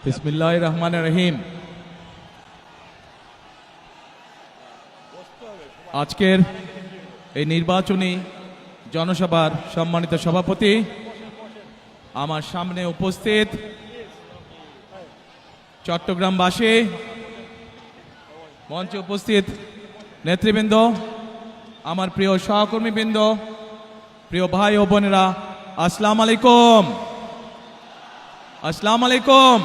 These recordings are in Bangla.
বিসমিল্লাহির রহমানির রহিম। আজকের এই নির্বাচনী জনসভার সম্মানিত সভাপতি, আমার সামনে উপস্থিত চট্টগ্রামবাসী, মঞ্চে উপস্থিত নেতৃবৃন্দ, আমার প্রিয় সহকর্মীবৃন্দ, প্রিয় ভাই ও বোনেরা, আসসালামু আলাইকুম। আসসালামু আলাইকুম।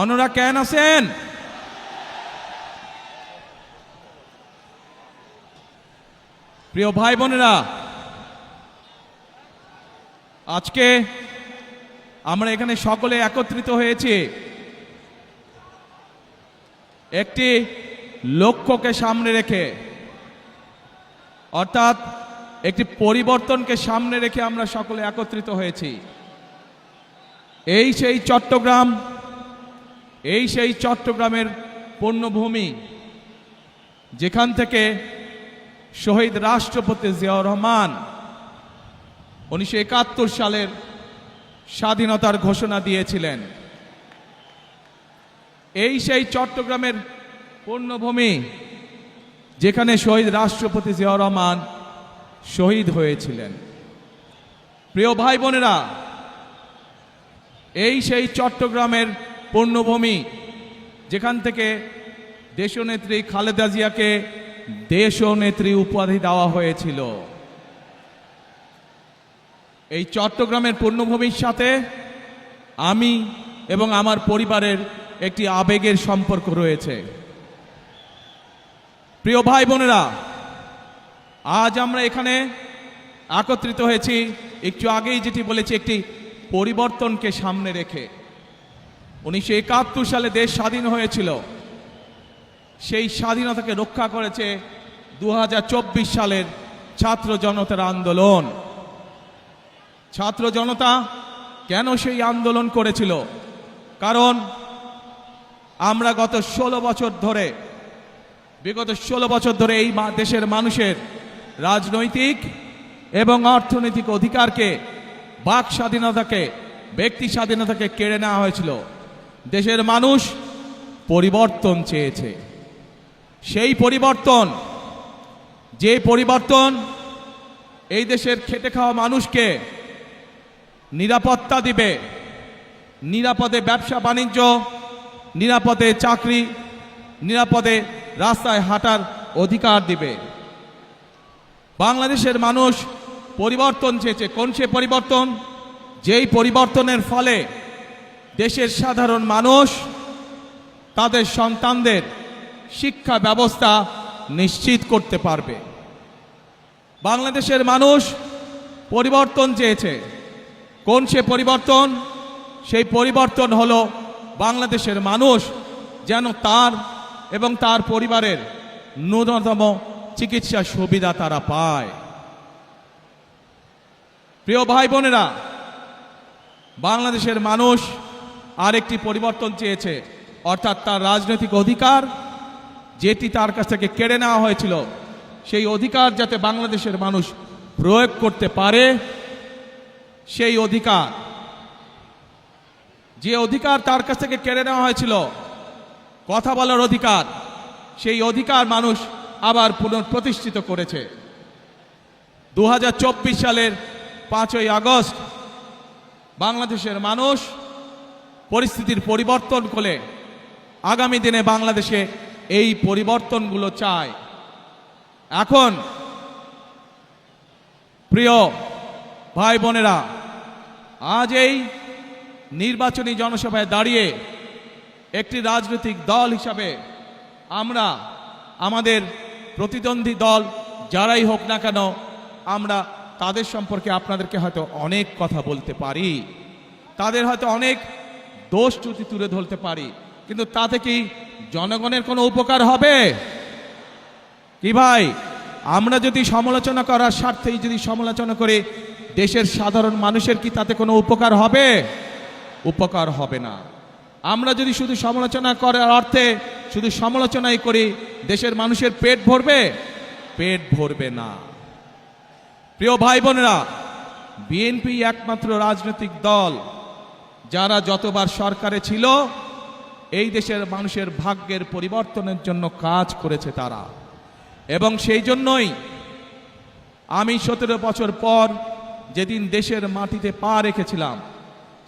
অন্যরা কেন আছেন? প্রিয় ভাই বোনেরা, আজকে আমরা এখানে সকলে একত্রিত হয়েছি একটি লক্ষ্যকে সামনে রেখে, অর্থাৎ একটি পরিবর্তনকে সামনে রেখে আমরা সকলে একত্রিত হয়েছি। এই সেই চট্টগ্রামের পুণ্যভূমি, যেখান থেকে শহীদ রাষ্ট্রপতি জিয়াউর রহমান 1971 সালের স্বাধীনতার ঘোষণা দিয়েছিলেন। এই সেই চট্টগ্রামের পুণ্যভূমি, যেখানে শহীদ রাষ্ট্রপতি জিয়াউর রহমান শহীদ হয়েছিলেন। প্রিয় ভাই বোনেরা, এই সেই চট্টগ্রামের পুণ্যভূমি, যেখান থেকে দেশনেত্রী খালেদা জিয়াকে দেশনেত্রী উপাধি দেওয়া হয়েছিল। এই চট্টগ্রামের পুণ্যভূমির সাথে আমি এবং আমার পরিবারের একটি আবেগের সম্পর্ক রয়েছে। প্রিয় ভাই বোনেরা, আজ আমরা এখানে একত্রিত হয়েছি একটু আগেই যেটি বলেছি, একটি পরিবর্তনকে সামনে রেখে। 1971 সালে দেশ স্বাধীন হয়েছিল, সেই স্বাধীনতাকে রক্ষা করেছে 2024 সালের ছাত্র জনতার আন্দোলন। ছাত্র জনতা কেন সেই আন্দোলন করেছিল? কারণ আমরা বিগত 16 বছর ধরে এই দেশের মানুষের রাজনৈতিক এবং অর্থনৈতিক অধিকারকে, বাক স্বাধীনতাকে, ব্যক্তি স্বাধীনতাকে কেড়ে নেওয়া হয়েছিল। দেশের মানুষ পরিবর্তন চেয়েছে। সেই পরিবর্তন, যে পরিবর্তন এই দেশের খেটে খাওয়া মানুষকে নিরাপত্তা দিবে, নিরাপদে ব্যবসা বাণিজ্য, নিরাপদে চাকরি, নিরাপদে রাস্তায় হাঁটার অধিকার দিবে। বাংলাদেশের মানুষ পরিবর্তন চেয়েছে। কোন সে পরিবর্তন? যেই পরিবর্তনের ফলে দেশের সাধারণ মানুষ তাদের সন্তানদের শিক্ষা ব্যবস্থা নিশ্চিত করতে পারবে। বাংলাদেশের মানুষ পরিবর্তন চেয়েছে। কোন সে পরিবর্তন? সেই পরিবর্তন হলো বাংলাদেশের মানুষ যেন তার এবং তার পরিবারের ন্যূনতম চিকিৎসা সুবিধা তারা পায়। প্রিয় ভাই বোনেরা, বাংলাদেশের মানুষ আরেকটি পরিবর্তন চেয়েছে, অর্থাৎ তার রাজনৈতিক অধিকার, যেটি তার কাছ থেকে কেড়ে নেওয়া হয়েছিল, সেই অধিকার যাতে বাংলাদেশের মানুষ প্রয়োগ করতে পারে। সেই অধিকার, যে অধিকার তার কাছ থেকে কেড়ে নেওয়া হয়েছিল, কথা বলার অধিকার, সেই অধিকার মানুষ আবার পুনঃপ্রতিষ্ঠিত করেছে। 2024 সালের 5ই আগস্ট বাংলাদেশের মানুষ পরিস্থিতির পরিবর্তন করে আগামী দিনে বাংলাদেশে এই পরিবর্তনগুলো চায়। এখন প্রিয় ভাই বোনেরা, আজ এই নির্বাচনী জনসভায় দাঁড়িয়ে একটি রাজনৈতিক দল হিসাবে আমরা আমাদের প্রতিদ্বন্দ্বী দল যারাই হোক না কেন, আমরা তাদের সম্পর্কে আপনাদেরকে হয়তো অনেক কথা বলতে পারি, তাদের হয়তো অনেক দোষ ত্রুটি তুলে ধরতে পারি, কিন্তু তাতে কি জনগণের কোনো উপকার হবে? কি ভাই, আমরা যদি সমালোচনা করার স্বার্থেই যদি সমালোচনা করে দেশের সাধারণ মানুষের কি তাতে কোনো উপকার হবে? উপকার হবে না। আমরা যদি শুধু সমালোচনা করার অর্থে শুধু সমালোচনাই করি, দেশের মানুষের পেট ভরবে? পেট ভরবে না। প্রিয় ভাই বোনেরা, বিএনপি একমাত্র রাজনৈতিক দল যারা যতবার সরকারে ছিল এই দেশের মানুষের ভাগ্যের পরিবর্তনের জন্য কাজ করেছে তারা। এবং সেই জন্যই আমি 17 বছর পর যেদিন দেশের মাটিতে পা রেখেছিলাম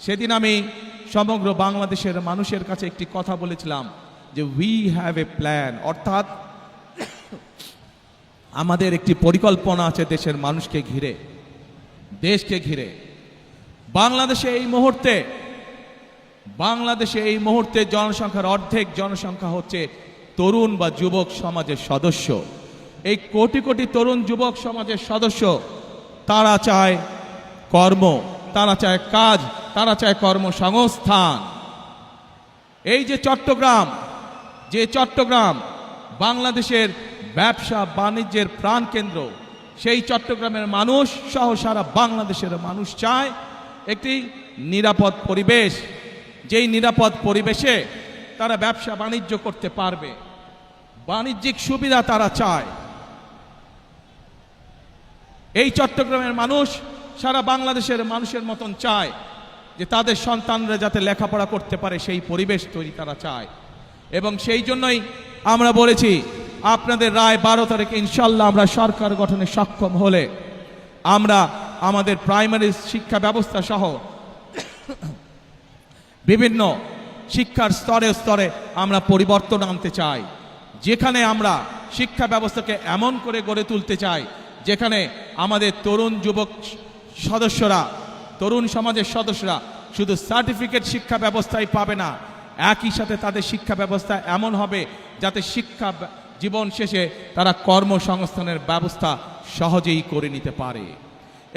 সেদিন আমি সমগ্র বাংলাদেশের মানুষের কাছে একটি কথা বলেছিলাম যে উই হ্যাভ এ প্ল্যান, অর্থাৎ আমাদের একটি পরিকল্পনা আছে দেশের মানুষকে ঘিরে, দেশকে ঘিরে। বাংলাদেশে এই মুহূর্তে জনসংখ্যার অর্ধেক জনসংখ্যা হচ্ছে তরুণ বা যুবক সমাজের সদস্য। এই কোটি কোটি তরুণ যুবক সমাজের সদস্য তারা চায় কর্ম, তারা চায় কাজ, তারা চায় কর্মসংস্থান। এই যে চট্টগ্রাম বাংলাদেশের ব্যবসা বাণিজ্যের প্রাণকেন্দ্র, সেই চট্টগ্রামের মানুষ সহ সারা বাংলাদেশের মানুষ চায় একটি নিরাপদ পরিবেশ, যেই নিরাপদ পরিবেশে তারা ব্যবসা বাণিজ্য করতে পারবে, বাণিজ্যিক সুবিধা তারা চায়। এই চট্টগ্রামের মানুষ সারা বাংলাদেশের মানুষের মতন চায় যে তাদের সন্তানরা যাতে লেখাপড়া করতে পারে, সেই পরিবেশ তৈরি তারা চায়। এবং সেই জন্যই আমরা বলেছি আপনাদের রায় 12 তারিখে ইনশাল্লাহ আমরা সরকার গঠনে সক্ষম হলে আমরা আমাদের প্রাইমারি শিক্ষা ব্যবস্থা সহ বিভিন্ন শিক্ষার স্তরে স্তরে আমরা পরিবর্তন আনতে চাই, যেখানে আমরা শিক্ষা ব্যবস্থাকে এমন করে গড়ে তুলতে চাই যেখানে আমাদের তরুণ যুবক সদস্যরা, তরুণ সমাজের সদস্যরা শুধু সার্টিফিকেট শিক্ষা ব্যবস্থাই পাবে না, একই সাথে তাদের শিক্ষা ব্যবস্থা এমন হবে যাতে শিক্ষা জীবন শেষে তারা কর্মসংস্থানের ব্যবস্থা সহজেই করে নিতে পারে।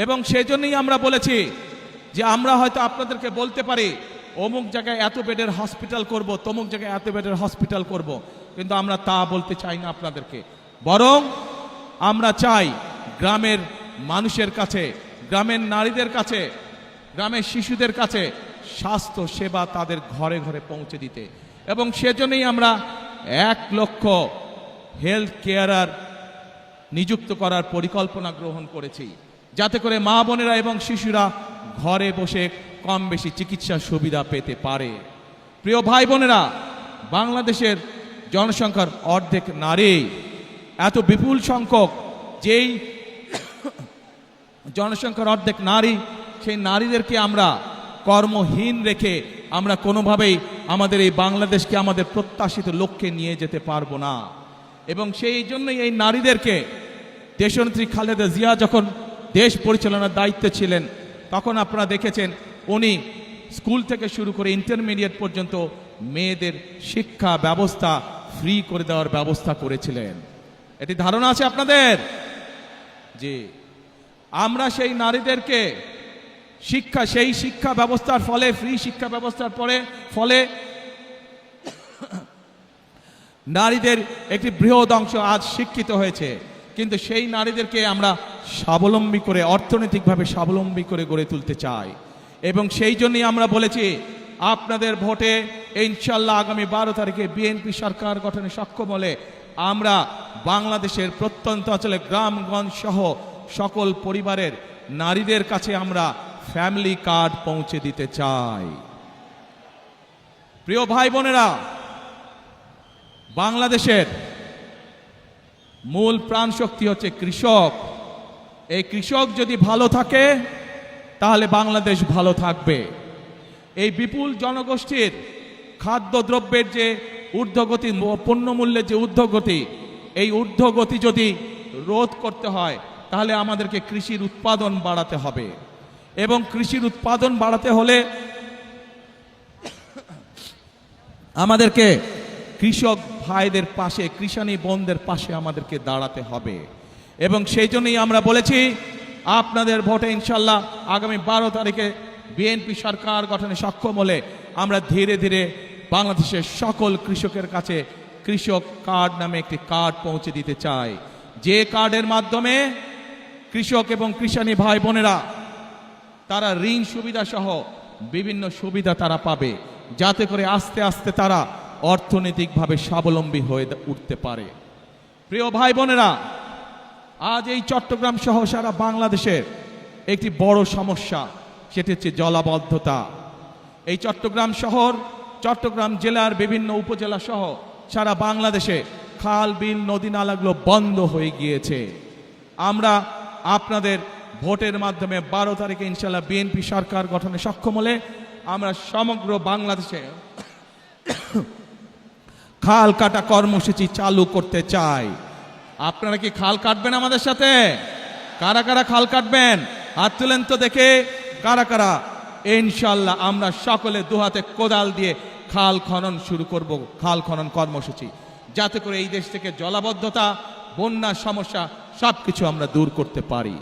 এবং সেজন্যই আমরা বলেছি যে আমরা হয়তো আপনাদেরকে বলতে পারি অমুক জায়গায় এত বেডের হসপিটাল করব, তমুক জায়গায় এত বেডের হসপিটাল করব, কিন্তু আমরা তা বলতে চাই না আপনাদেরকে। বরং আমরা চাই গ্রামের মানুষের কাছে, গ্রামের নারীদের কাছে, গ্রামের শিশুদের কাছে স্বাস্থ্য সেবা তাদের ঘরে ঘরে পৌঁছে দিতে। এবং সেজন্যই আমরা 1 লক্ষ হেলথ কেয়ারার নিযুক্ত করার পরিকল্পনা গ্রহণ করেছি, যাতে করে মা বোনেরা এবং শিশুরা ঘরে বসে কম বেশি চিকিৎসা সুবিধা পেতে পারে। প্রিয় ভাই বোনেরা, বাংলাদেশের জনসংখ্যার অর্ধেক নারী, এত বিপুল সংখ্যক যেই জনসংখ্যার অর্ধেক নারী, সেই নারীদেরকে আমরা কর্মহীন রেখে আমরা কোনোভাবেই আমাদের এই বাংলাদেশকে আমাদের প্রত্যাশিত লক্ষ্যে নিয়ে যেতে পারবো না। এবং সেই জন্যই এই নারীদেরকে দেশনেত্রী খালেদা জিয়া যখন দেশ পরিচালনার দায়িত্বে ছিলেন তখন আপনারা দেখেছেন উনি স্কুল থেকে শুরু করে ইন্টারমিডিয়েট পর্যন্ত মেয়েদের শিক্ষা ব্যবস্থা ফ্রি করে দেওয়ার ব্যবস্থা করেছিলেন। এটি ধারণা আছে আপনাদের? যে আমরা সেই নারীদেরকে সেই শিক্ষা ব্যবস্থার ফলে, ফ্রি শিক্ষা ব্যবস্থার ফলে নারীদের একটি বৃহৎ অংশ আজ শিক্ষিত হয়েছে, কিন্তু সেই নারীদেরকে আমরা স্বাবলম্বী করে, অর্থনৈতিকভাবে স্বাবলম্বী করে গড়ে তুলতে চাই। এবং সেই জন্যই আমরা বলেছি আপনাদের ভোটে ইনশাল্লাহ আগামী 12 তারিখে বিএনপি সরকার গঠনে সক্ষম হলে আমরা বাংলাদেশের প্রত্যন্ত অঞ্চলে গ্রামগঞ্জ সহ সকল পরিবারের নারীদের কাছে আমরা ফ্যামিলি কার্ড পৌঁছে দিতে চাই। প্রিয় ভাই বোনেরা, বাংলাদেশের মূল প্রাণ শক্তি হচ্ছে কৃষক। এই কৃষক যদি ভালো থাকে তাহলে বাংলাদেশ ভালো থাকবে। এই বিপুল জনগোষ্ঠীর খাদ্যদ্রব্যের যে ঊর্ধ্বগতি, পণ্যমূল্যের যে ঊর্ধ্বগতি, এই ঊর্ধ্বগতি যদি রোধ করতে হয় তাহলে আমাদেরকে কৃষির উৎপাদন বাড়াতে হবে। এবং কৃষির উৎপাদন বাড়াতে হলে আমাদেরকে কৃষক ভাইদের পাশে, কৃষানী বোনদের পাশে আমাদেরকে দাঁড়াতে হবে। এবং সেই জন্যই আমরা বলেছি আপনাদের ভোটে ইনশাল্লাহ আগামী 12 তারিখে বিএনপি সরকার গঠনে সক্ষম হলে আমরা ধীরে ধীরে বাংলাদেশের সকল কৃষকের কাছে কৃষক কার্ড নামে একটি কার্ড পৌঁছে দিতে চাই, যে কার্ডের মাধ্যমে কৃষক এবং কৃষানী ভাই বোনেরা তারা ঋণ সুবিধা সহ বিভিন্ন সুবিধা তারা পাবে, যাতে করে আস্তে আস্তে তারা অর্থনৈতিকভাবে স্বাবলম্বী হয়ে উঠতে পারে। প্রিয় ভাই বোনেরা, আজ এই চট্টগ্রাম সহ সারা বাংলাদেশের একটি বড় সমস্যা, সেটি হচ্ছে জলাবদ্ধতা। এই চট্টগ্রাম শহর, চট্টগ্রাম জেলার বিভিন্ন উপজেলা সহ সারা বাংলাদেশে খাল বিল নদী নালাগুলো বন্ধ হয়ে গিয়েছে। আমরা আপনাদের ভোটের মাধ্যমে 12 তারিখে ইনশাল্লাহ বিএনপি সরকার গঠনে সক্ষম হলে আমরা সমগ্র বাংলাদেশে খাল কাটা কর্মসূচি চালু করতে চাই। আপনারা কি খাল কাটবেন আমাদের সাথে? কারা কারা খাল কাটবেন হাত তুলেন তো দেখে, কারা কারা? ইনশাল্লাহ আমরা সকলে দুহাতে কোদাল দিয়ে খাল খনন শুরু করব, খাল খনন কর্মসূচি, যাতে করে এই দেশ থেকে জলাবদ্ধতা, বন্যার সমস্যা সবকিছু আমরা দূর করতে পারি।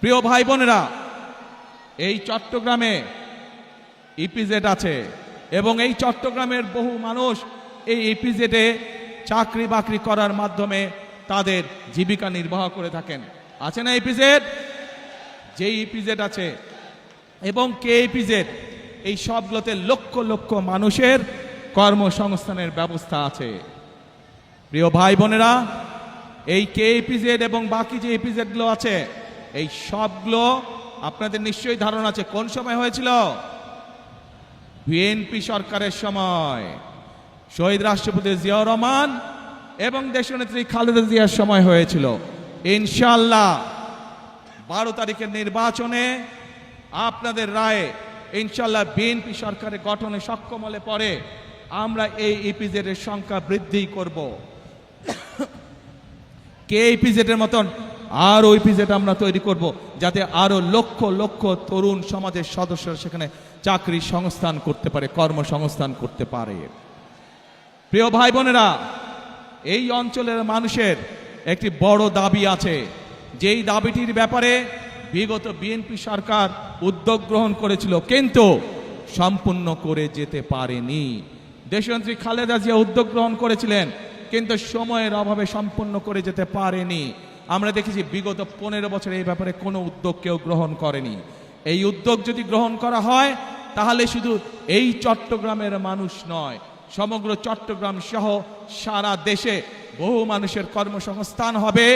প্রিয় ভাই বোনেরা, এই চট্টগ্রামে ইপিজেড আছে এবং এই চট্টগ্রামের বহু মানুষ এই ইপিজেডে চাকরি বাকরি করার মাধ্যমে তাদের জীবিকা নির্বাহ করে থাকেন। আছে না ইপিজেড? যে ইপিজেড আছে এবং কে ইপিজেড, এই সবগুলোতে লক্ষ লক্ষ মানুষের কর্মসংস্থানের ব্যবস্থা আছে। প্রিয় ভাই বোনেরা, এই কে ইপিজেড এবং বাকি যে ইপিজেডগুলো আছে, এই সবগুলো আপনাদের নিশ্চয়ই ধারণা আছে কোন সময় হয়েছিল? বিএনপি সরকারের সময়, শহীদ রাষ্ট্রপতি জিয়াউর রহমান এবং দেশনেত্রী খালেদা জিয়ার সময় হয়েছিল। ইনশাআল্লাহ 12 তারিখের নির্বাচনে আপনাদের রায়ে ইনশাআল্লাহ বিএনপি সরকারের গঠনে সক্ষম হলে পরে আমরা এই ইপিজেডের সংখ্যা বৃদ্ধি করব। কে ইপিজেডের মতন আরও ইপিজেড আমরা তৈরি করব, যাতে আরো লক্ষ লক্ষ তরুণ সমাজের সদস্যরা সেখানে চাকরি সংস্থান করতে পারে, কর্মসংস্থান করতে পারে। প্রিয় ভাই বোনেরা, এই অঞ্চলের মানুষের একটি বড় দাবি আছে, যেই দাবিটির ব্যাপারে বিগত বিএনপি সরকার উদ্যোগ গ্রহণ করেছিল কিন্তু সম্পূর্ণ করে যেতে পারেনি। দেশনেত্রী খালেদা জিয়া উদ্যোগ গ্রহণ করেছিলেন কিন্তু সময়ের অভাবে সম্পূর্ণ করে যেতে পারেনি। আমরা দেখেছি বিগত 15 বছর এই ব্যাপারে কোনো উদ্যোগ কেউ গ্রহণ করেনি। এই উদ্যোগ যদি গ্রহণ করা হয় তাহলে শুধু এই চট্টগ্রামের মানুষ নয়, সমগ্র চট্টগ্রাম সহ সারা দেশে বহু মানুষের কর্মসংস্থান হবে,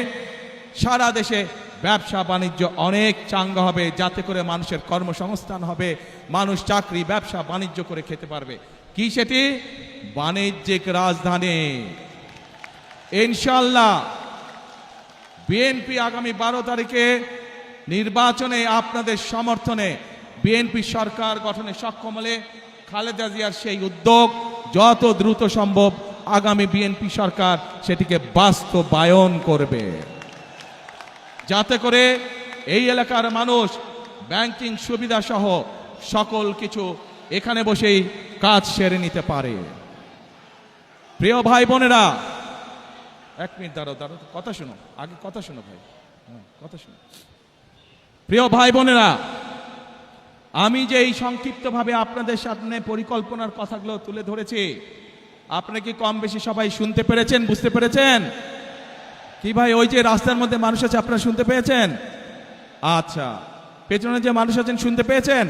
সারা দেশে ব্যবসা বাণিজ্য অনেক চাঙ্গা হবে, যাতে করে মানুষের কর্মসংস্থান হবে, মানুষ চাকরি ব্যবসা বাণিজ্য করে খেতে পারবে। কি সেটি? বাণিজ্যিক রাজধানী। ইনশাআল্লাহ বিএনপি আগামী 12 তারিখে নির্বাচনে আপনাদের সমর্থনে বিএনপি সরকার গঠনে সক্ষম হলে খালেদা জিয়ার সেই উদ্যোগ যত দ্রুত সম্ভব আগামী বিএনপি সরকার সেটিকে বাস্তবায়ন করবে, যাতে করে এই এলাকার মানুষ ব্যাংকিং সুবিধা সহ সকল কিছু এখানে বসেই কাজ সেরে নিতে পারে। প্রিয় ভাই বোনেরা, 1 মিনিট দাঁড়াও, কথা শোনো, আগে কথা শোনো ভাই, কথা শোনো। প্রিয় ভাই বোনেরা, আমি যে এই সংক্ষিপ্তভাবে আপনাদের সামনে পরিকল্পনার কথাগুলো তুলে ধরেছি, আপনারা কি কম বেশি সবাই শুনতে পেরেছেন, বুঝতে পেরেছেন? কি ভাই, ওই যে রাস্তার মধ্যে মানুষ আছে আপনারা শুনতে পেয়েছেন? আচ্ছা, পেছনে যে মানুষ আছেন শুনতে পেয়েছেন?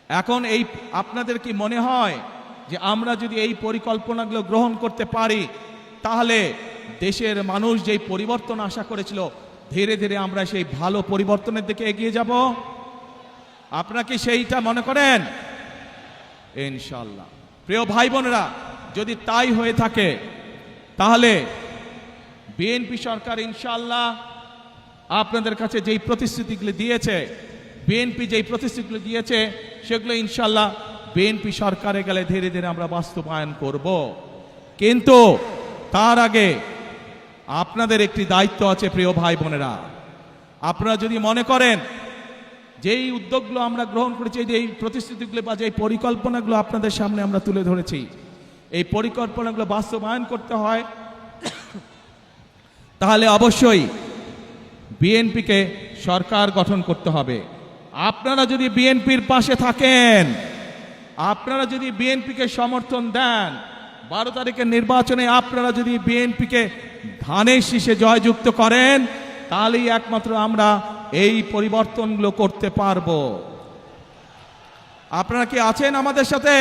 এখন এই আপনাদের কি মনে হয় যে আমরা যদি এই পরিকল্পনাগুলো গ্রহণ করতে পারি তাহলে দেশের মানুষ যেই পরিবর্তন আশা করেছিল ধীরে ধীরে আমরা সেই ভালো পরিবর্তনের দিকে এগিয়ে যাব? আপনারা কি সেইটা মনে করেন? ইনশাআল্লাহ। প্রিয় ভাই বোনেরা, যদি তাই হয়ে থাকে তাহলে বিএনপি সরকার ইনশাআল্লাহ আপনাদের কাছে যেই প্রতিশ্রুতিগুলি দিয়েছে, বিএনপি যেই প্রতিশ্রুতিগুলি দিয়েছে সেগুলো ইনশাআল্লাহ বিএনপি সরকারে গেলে ধীরে ধীরে আমরা বাস্তবায়ন করব। কিন্তু তার আগে আপনাদের একটি দায়িত্ব আছে প্রিয় ভাই বোনেরা। আপনারা যদি মনে করেন যেই উদ্যোগগুলো আমরা গ্রহণ করেছি, যেই প্রতিশ্রুতিগুলো বা যেই পরিকল্পনাগুলো আপনাদের সামনে আমরা তুলে ধরেছি, এই পরিকল্পনাগুলো বাস্তবায়ন করতে হয়, তাহলে অবশ্যই বিএনপিকে সরকার গঠন করতে হবে। আপনারা যদি বিএনপির পাশে থাকেন, আপনারা যদি বিএনপিকে সমর্থন দেন, 12 তারিখের নির্বাচনে আপনারা যদি বিএনপিকে ধানের শীষে জয়যুক্ত করেন, তাহলেই একমাত্র আমরা এই পরিবর্তনগুলো করতে পারবো। আপনারা কি আছেন আমাদের সাথে?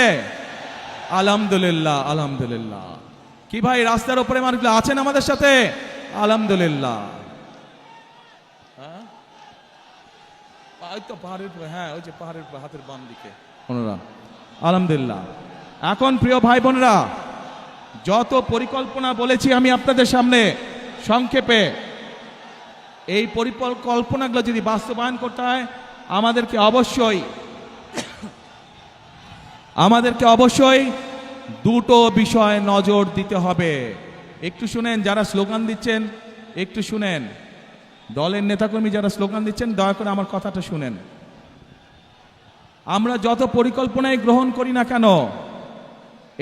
আলহামদুলিল্লাহ, আলহামদুলিল্লাহ। কি ভাই, রাস্তার উপরে মানুষগুলো আছেন আমাদের সাথে? আলহামদুলিল্লাহ। ওই তো পাহাড়ের, হ্যাঁ ওই যে পাহাড়ের হাতের বাম দিকে, ওনারা আলহামদুলিল্লাহ। এখন প্রিয় ভাই বোনেরা, যত পরিকল্পনা বলেছি আমি আপনাদের সামনে সংক্ষেপে, এই পরিকল্পনাগুলো যদি বাস্তবায়ন করতে হয় আমাদেরকে অবশ্যই দুটো বিষয় নজর দিতে হবে। একটু শুনেন, যারা স্লোগান দিচ্ছেন একটু শুনেন, দলের নেতাকর্মী যারা স্লোগান দিচ্ছেন দয়া করে আমার কথাটা শুনেন। আমরা যত পরিকল্পনাই গ্রহণ করি না কেন,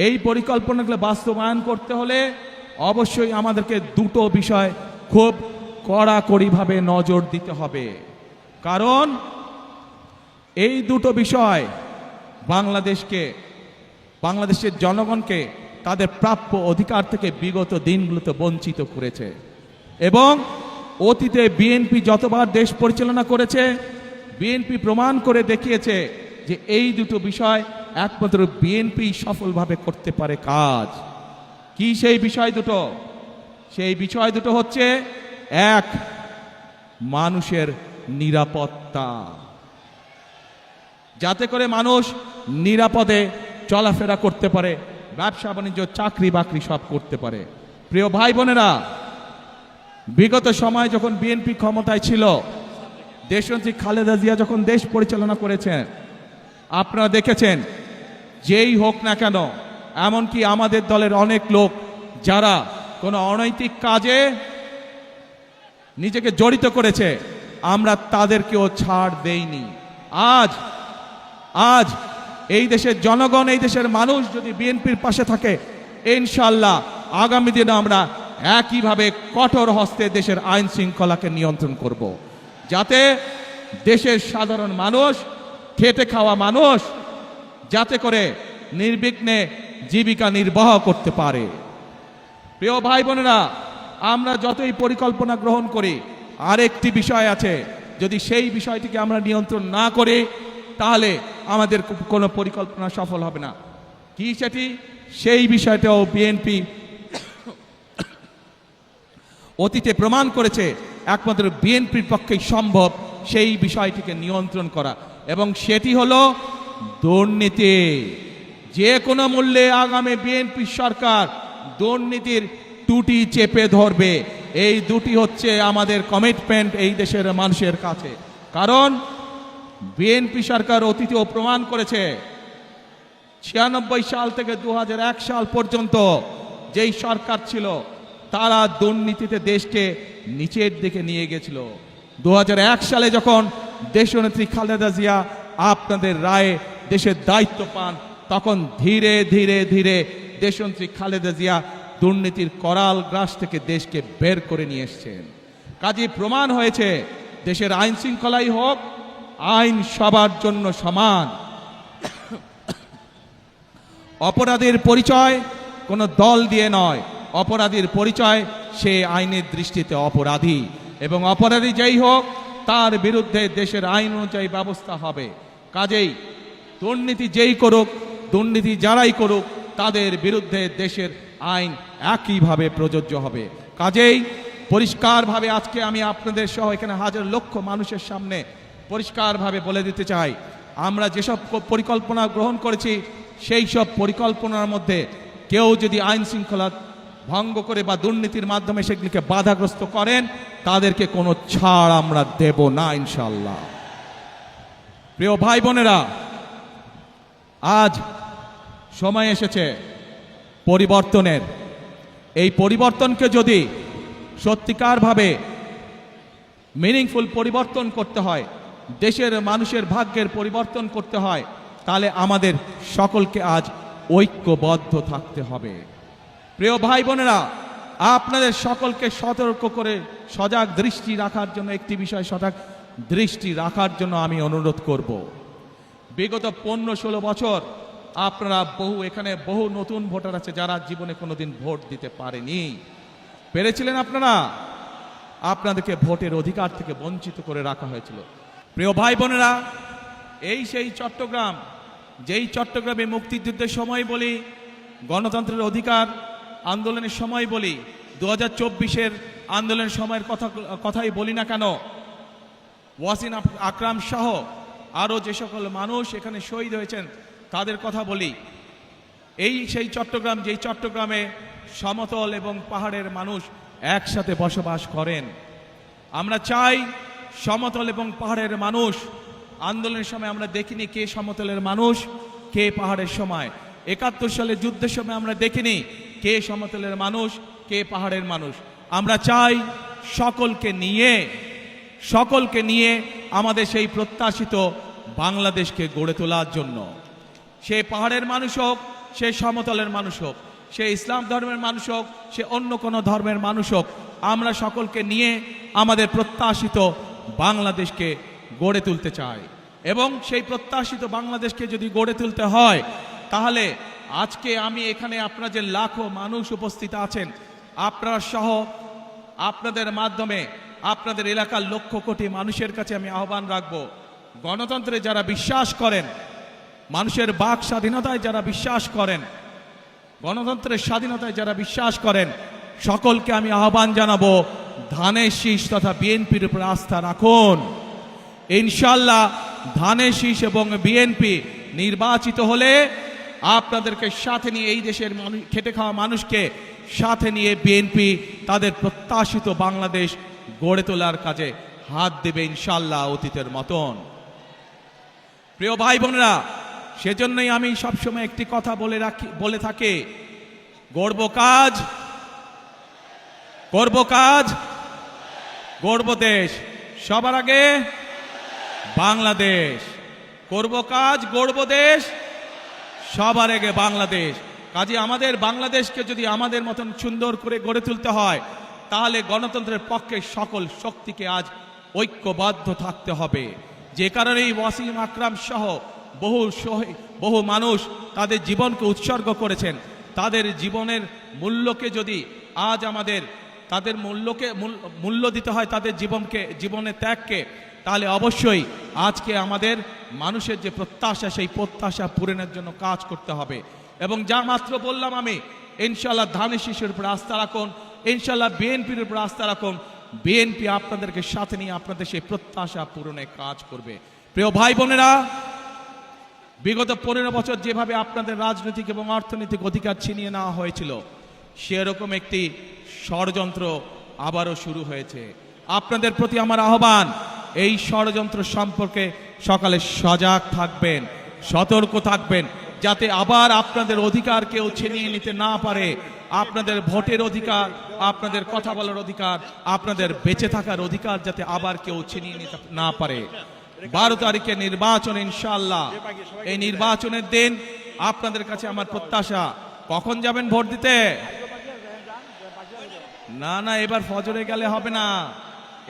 এই পরিকল্পনাগুলো বাস্তবায়ন করতে হলে অবশ্যই আমাদেরকে দুটো বিষয় খুব কড়াকড়িভাবে নজর দিতে হবে। কারণ এই দুটো বিষয় বাংলাদেশের জনগণকে তাদের প্রাপ্য অধিকার থেকে বিগত দিনগুলোতে বঞ্চিত করেছে। এবং অতীতে বিএনপি যতবার দেশ পরিচালনা করেছে, বিএনপি প্রমাণ করে দেখিয়েছে যে এই দুটো বিষয় একমাত্র বিএনপি সফলভাবে করতে পারে কাজ। কি সেই বিষয় দুটো? সেই বিষয় দুটো হচ্ছে, এক, মানুষের নিরাপত্তা, যাতে করে মানুষ নিরাপদে চলাফেরা করতে পারে, ব্যবসা বাণিজ্য চাকরি বাকরি সব করতে পারে। প্রিয় ভাই বোনেরা, বিগত সময় যখন বিএনপি ক্ষমতায় ছিল, দেশনেত্রী খালেদা জিয়া যখন দেশ পরিচালনা করেছেন, আপনারা দেখেছেন যেই হোক না কেন, এমনকি আমাদের দলের অনেক লোক যারা কোনো অনৈতিক কাজে নিজেকে জড়িত করেছে, আমরা তাদেরকেও ছাড় দেইনি। আজ এই দেশের জনগণ, এই দেশের মানুষ যদি বিএনপির পাশে থাকে, ইনশাআল্লাহ আগামী দিনে আমরা একইভাবে কঠোর হস্তে দেশের আইন শৃঙ্খলাকে নিয়ন্ত্রণ করব, যাতে দেশের সাধারণ মানুষ, খেটে খাওয়া মানুষ যাতে করে নির্বিঘ্নে জীবিকা নির্বাহ করতে পারে। প্রিয় ভাই বোনেরা, আমরা যতই পরিকল্পনা গ্রহণ করি, আরেকটি বিষয় আছে, যদি সেই বিষয়টিকে আমরা নিয়ন্ত্রণ না করি তাহলে আমাদের কোনো পরিকল্পনা সফল হবে না। কি সেটি? সেই বিষয়টাও বিএনপি অতীতে প্রমাণ করেছে একমাত্র বিএনপির পক্ষেই সম্ভব সেই বিষয়টিকে নিয়ন্ত্রণ করা, এবং সেটি হলো দুর্নীতি। যে কোনো মূল্যে আগামী বিএনপি সরকার দুর্নীতির টুটি চেপে ধরবে। এই দুটি হচ্ছে আমাদের কমিটমেন্ট এই দেশের মানুষের কাছে। কারণ বিএনপি সরকার অতীতেও প্রমাণ করেছে, 96 সাল থেকে 2001 সাল পর্যন্ত যেই সরকার ছিল, তারা দুর্নীতিতে দেশকে নিচের দিকে নিয়ে গেছিল। 2001 সালে যখন দেশনেত্রী খালেদা জিয়া আপনাদের রায়ে দেশের দায়িত্ব পান, তখন ধীরে ধীরে ধীরে দেশনেত্রী খালেদা জিয়া দুর্নীতির করাল গ্রাস থেকে দেশকে বের করে নিয়ে এসেছেন। কাজেই প্রমাণ হয়েছে, দেশের আইন শৃঙ্খলাই হোক, আইন সবার জন্য সমান। অপরাধের পরিচয় কোনো দল দিয়ে নয়, অপরাধীর পরিচয় সে আইনের দৃষ্টিতে অপরাধী, এবং অপরাধী যেই হোক তার বিরুদ্ধে দেশের আইন অনুযায়ী ব্যবস্থা হবে। কাজেই দুর্নীতি যেই করুক, দুর্নীতি যারাই করুক, তাদের বিরুদ্ধে দেশের আইন একইভাবে প্রযোজ্য হবে। কাজেই পরিষ্কারভাবে আজকে আমি আপনাদের সহ এখানে হাজার লক্ষ মানুষের সামনে পরিষ্কারভাবে বলে দিতে চাই, আমরা যেসব পরিকল্পনা গ্রহণ করেছি, সেই সব পরিকল্পনার মধ্যে কেউ যদি আইন শৃঙ্খলা ভঙ্গ করে বা দুর্নীতির মাধ্যমে সেগুলিকে বাধাগ্রস্ত করেন, তাদেরকে কোনো ছাড় আমরা দেব না ইনশাআল্লাহ। প্রিয় ভাই বোনেরা, আজ সময় এসেছে পরিবর্তনের। এই পরিবর্তনকে যদি সত্যিকারভাবে মিনিংফুল পরিবর্তন করতে হয়, দেশের মানুষের ভাগ্যের পরিবর্তন করতে হয়, তাহলে আমাদের সকলকে আজ ঐক্যবদ্ধ থাকতে হবে। প্রিয় ভাই বোনেরা, আপনাদের সকলকে সতর্ক করে সজাগ দৃষ্টি রাখার জন্য, একটি বিষয় সজাগ দৃষ্টি রাখার জন্য আমি অনুরোধ করব। বিগত 15-16 বছর আপনারা এখানে বহু নতুন ভোটার আছে যারা জীবনে কোনোদিন ভোট দিতে পারেনি। পেরেছিলেন আপনারা? আপনাদেরকে ভোটের অধিকার থেকে বঞ্চিত করে রাখা হয়েছিল। প্রিয় ভাই বোনেরা, এই সেই চট্টগ্রাম, যেই চট্টগ্রামে মুক্তিযুদ্ধের সময় বলি, গণতন্ত্রের অধিকার আন্দোলনের সময় বলি, 2024-এর আন্দোলনের সময়ের কথাই বলি না কেন, ওয়াসিম আকরাম সহ আরও যে সকল মানুষ এখানে শহীদ হয়েছেন তাদের কথা বলি। এই সেই চট্টগ্রাম, যেই চট্টগ্রামে সমতল এবং পাহাড়ের মানুষ একসাথে বসবাস করেন। আমরা চাই সমতল এবং পাহাড়ের মানুষ, আন্দোলনের সময় আমরা দেখিনি কে সমতলের মানুষ কে পাহাড়ের সময়, 71 সালে যুদ্ধের সময় আমরা দেখিনি কে সমতলের মানুষ কে পাহাড়ের মানুষ। আমরা চাই সকলকে নিয়ে আমাদের সেই প্রত্যাশিত বাংলাদেশকে গড়ে তোলার জন্য। সে পাহাড়ের মানুষ হোক, সে সমতলের মানুষ হোক, সে ইসলাম ধর্মের মানুষ হোক, সে অন্য কোনো ধর্মের মানুষ হোক, আমরা সকলকে নিয়ে আমাদের প্রত্যাশিত বাংলাদেশকে গড়ে তুলতে চাই। এবং সেই প্রত্যাশিত বাংলাদেশকে যদি গড়ে তুলতে হয়, তাহলে আজকে আমি এখানে আপনারা যে লাখো মানুষ উপস্থিত আছেন, আপনারা সহ আপনাদের মাধ্যমে আপনাদের এলাকার লক্ষ কোটি মানুষের কাছে আমি আহ্বান রাখব, গণতন্ত্রে যারা বিশ্বাস করেন, মানুষের বাক স্বাধীনতায় যারা বিশ্বাস করেন, গণতন্ত্রের স্বাধীনতায় যারা বিশ্বাস করেন, সকলকে আমি আহ্বান জানাবো ধানের শীষ তথা বিএনপির উপর আস্থা রাখুন। ইনশাল্লাহ ধানের শীষ এবং বিএনপি নির্বাচিত হলে আপনাদেরকে সাথে নিয়ে, এই দেশের মানুষ, খেটে খাওয়া মানুষকে সাথে নিয়ে বিএনপি তাদের প্রত্যাশিত বাংলাদেশ গড়ে তোলার কাজে হাত দেবে ইনশাল্লাহ অতীতের মতন। প্রিয় ভাই বোনেরা, সেজন্যই আমি সবসময় একটি কথা বলে থাকি, গড়ব কাজ, গড়ব দেশ, সবার আগে বাংলাদেশ। করব কাজ, গড়ব দেশ, সবার আগে বাংলাদেশ। কাজে আমাদের বাংলাদেশকে যদি আমাদের মতন সুন্দর করে গড়ে তুলতে হয়, তাহলে গণতন্ত্রের পক্ষে সকল শক্তিকে আজ ঐক্যবদ্ধ থাকতে হবে। যে কারণেই ওয়াসিম আকরাম সহ বহু মানুষ তাদের জীবনকে উৎসর্গ করেছেন। তাদের জীবনের মূল্যকে যদি আজ আমাদের তাদের মূল্য দিতে হয়, তাদের জীবনের ত্যাগকে, তাহলে অবশ্যই আজকে আমাদের মানুষের যে প্রত্যাশা, সেই প্রত্যাশা পূরণের জন্য কাজ করতে হবে। এবং যা মাত্র বললাম আমি, ইনশাল্লাহ ধানের শীষের উপর আস্থা রাখুন, ইনশাল্লাহ বিএনপির উপর আস্থা রাখুন। বিএনপি আপনাদেরকে সাথে নিয়ে আপনাদের সেই প্রত্যাশা পূরণে কাজ করবে। প্রিয় ভাই বোনেরা, বিগত 15 বছর যেভাবে আপনাদের রাজনৈতিক এবং অর্থনৈতিক অধিকার ছিনিয়ে নেওয়া হয়েছিল, সেরকম একটি ষড়যন্ত্র আবারও শুরু হয়েছে। আপনাদের প্রতি আমার আহ্বান, এই ষড়যন্ত্র সম্পর্কে সকালে সজাগ থাকবেন, সতর্ক থাকবেন, যাতে আবার আপনাদের অধিকার কেউ ছিনিয়ে নিতে না পারে। আপনাদের ভোটের অধিকার, আপনাদের কথা বলার অধিকার, আপনাদের বেঁচে থাকার অধিকার যাতে আবার কেউ ছিনিয়ে নিতে না পারে। 12 তারিখে নির্বাচন, ইনশাআল্লাহ এই নির্বাচনের দিন আপনাদের কাছে আমার প্রত্যাশা, কখন যাবেন ভোট দিতে? না, এবার ফজরে গেলে হবে না,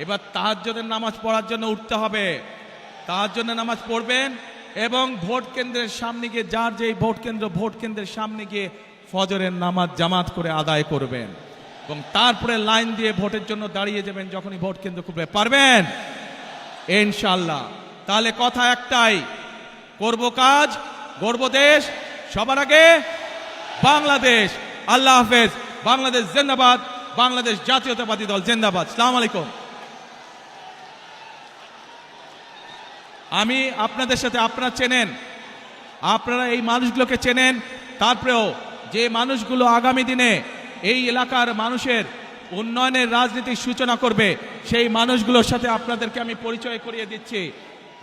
এবার তাহাজ্জুদের নামাজ পড়ার জন্য উঠতে হবে। তাহাজ্জুদের নামাজ পড়বেন এবং ভোট কেন্দ্রের সামনে গিয়ে, যার যেই ভোট কেন্দ্রের সামনে গিয়ে ফজরের নামাজ জামাত করে আদায় করবেন এবং তারপরে লাইন দিয়ে ভোটের জন্য দাঁড়িয়ে যাবেন যখনই ভোট কেন্দ্র খুলবে। পারবেন ইনশাআল্লাহ? তাহলে কথা একটাই, করব কাজ, গড়ব দেশ, সবার আগে বাংলাদেশ। আল্লাহ হাফেজ। বাংলাদেশ জিন্দাবাদ, বাংলাদেশ জাতীয়তাবাদী দল জিন্দাবাদ। আসসালামু আলাইকুম। আমি আপনাদের সাথে, আপনারা চেনেন, আপনারা এই মানুষগুলোকে চেনেন, তারপরেও যে মানুষগুলো আগামী দিনে এই এলাকার মানুষের উন্নয়নের রাজনীতির সূচনা করবে, সেই মানুষগুলোর সাথে আপনাদেরকে আমি পরিচয় করিয়ে দিচ্ছি।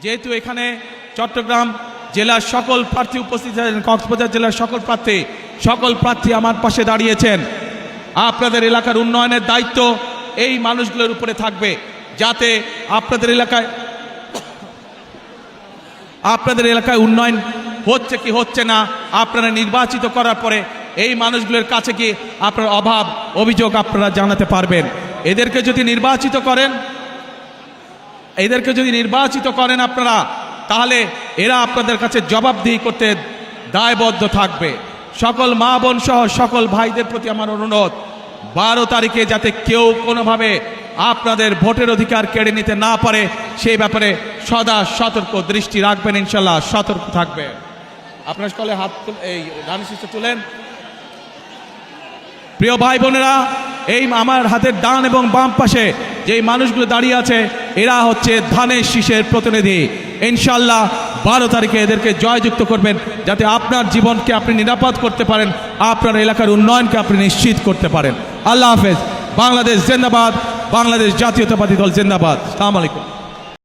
যেহেতু এখানে চট্টগ্রাম জেলার সকল প্রার্থী উপস্থিত আছেন, কক্সবাজার জেলার সকল প্রার্থী আমার পাশে দাঁড়িয়েছেন। আপনাদের এলাকার উন্নয়নের দায়িত্ব এই মানুষগুলোর উপরে থাকবে, যাতে আপনাদের এলাকায় উন্নয়ন হচ্ছে কি হচ্ছে না, আপনারা নির্বাচিত করার পরে এই মানুষগুলোর কাছে কি আপনার অভাব অভিযোগ আপনারা জানাতে পারবেন। এদেরকে যদি নির্বাচিত করেন আপনারা, তাহলে এরা আপনাদের কাছে জবাবদিহি করতে দায়বদ্ধ থাকবে। সকল মা বোন সহ সকল ভাইদের প্রতি আমার অনুরোধ, 12 তারিখে যাতে কেউ কোনোভাবে আপনাদের ভোটের অধিকার কেড়ে নিতে না পারে, সেই ব্যাপারে সদা সতর্ক দৃষ্টি রাখবেন। ইনশাল্লাহ সতর্ক থাকবে। আপনার সকলে হাত এই ধানের শীষে তুলেন। প্রিয় ভাই বোনেরা, এই আমার হাতের ডান এবং বাম পাশে যেই মানুষগুলো দাঁড়িয়ে আছে, এরা হচ্ছে ধানের শীষের প্রতিনিধি। ইনশাআল্লাহ 12 তারিখে এদেরকে জয়যুক্ত করবেন, যাতে আপনার জীবনকে আপনি নিরাপদ করতে পারেন, আপনার এলাকার উন্নয়নকে আপনি নিশ্চিত করতে পারেন। আল্লাহ হাফেজ। বাংলাদেশ জিন্দাবাদ, বাংলাদেশ জাতীয়তাবাদী দল জিন্দাবাদ। আসসালামু আলাইকুম।